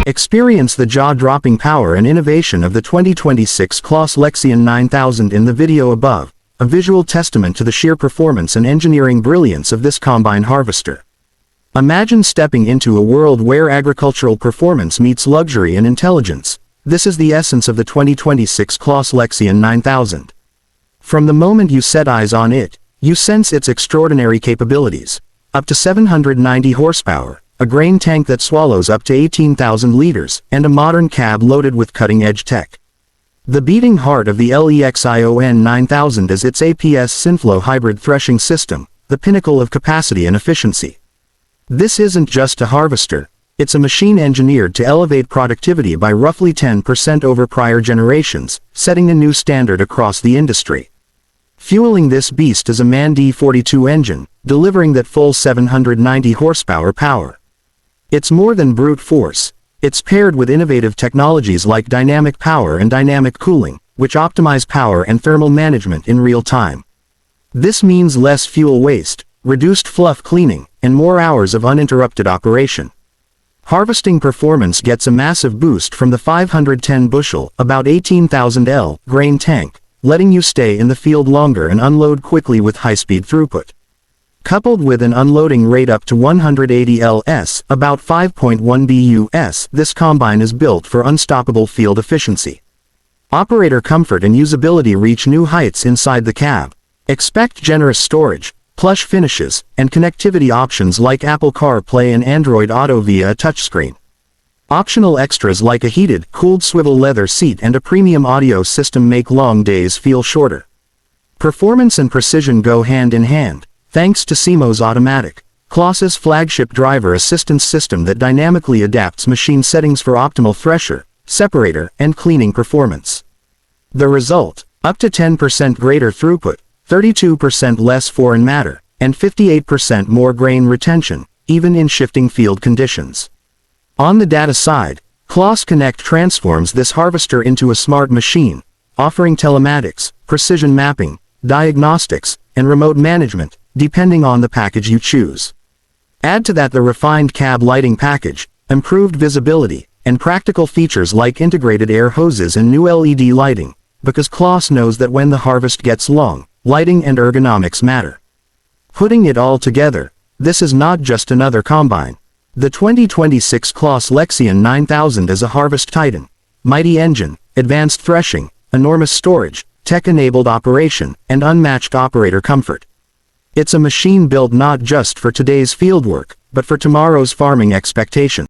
Experience the jaw-dropping power and innovation of the 2026 CLAAS LEXION 9000 in the video above, a visual testament to the sheer performance and engineering brilliance of this combine harvester. Imagine stepping into a world where agricultural performance meets luxury and intelligence. This is the essence of the 2026 CLAAS LEXION 9000. From the moment you set eyes on it, you sense its extraordinary capabilities. Up to 790 horsepower, a grain tank that swallows up to 18,000 liters, and a modern cab loaded with cutting-edge tech. The beating heart of the LEXION 9000 is its APS Synflow hybrid threshing system, the pinnacle of capacity and efficiency. This isn't just a harvester, it's a machine engineered to elevate productivity by roughly 10% over prior generations, setting a new standard across the industry. Fueling this beast is a MAN D42 engine, delivering that full 790 horsepower power. It's more than brute force. It's paired with innovative technologies like dynamic power and dynamic cooling, which optimize power and thermal management in real time. This means less fuel waste, reduced fluff cleaning, and more hours of uninterrupted operation. Harvesting performance gets a massive boost from the 510 bushel, about 18,000 L, grain tank, letting you stay in the field longer and unload quickly with high-speed throughput. Coupled with an unloading rate up to 180 ls, about 5.1 bus, this combine is built for unstoppable field efficiency. Operator comfort and usability reach new heights inside the cab. Expect generous storage, plush finishes, and connectivity options like Apple CarPlay and Android Auto via a touchscreen. Optional extras like a heated, cooled swivel leather seat and a premium audio system make long days feel shorter. Performance and precision go hand in hand, thanks to CEMOS Automatic, CLAAS's flagship driver assistance system that dynamically adapts machine settings for optimal thresher, separator, and cleaning performance. The result: up to 10% greater throughput, 32% less foreign matter, and 58% more grain retention, even in shifting field conditions. On the data side, CLAAS Connect transforms this harvester into a smart machine, offering telematics, precision mapping, diagnostics, and remote management, depending on the package you choose. Add to that the refined cab lighting package, improved visibility, and practical features like integrated air hoses and new LED lighting, because CLAAS knows that when the harvest gets long, lighting and ergonomics matter. Putting it all together, this is not just another combine. The 2026 CLAAS LEXION 9000 is a harvest titan. Mighty engine, advanced threshing, enormous storage, tech-enabled operation, and unmatched operator comfort. It's a machine built not just for today's fieldwork, but for tomorrow's farming expectations.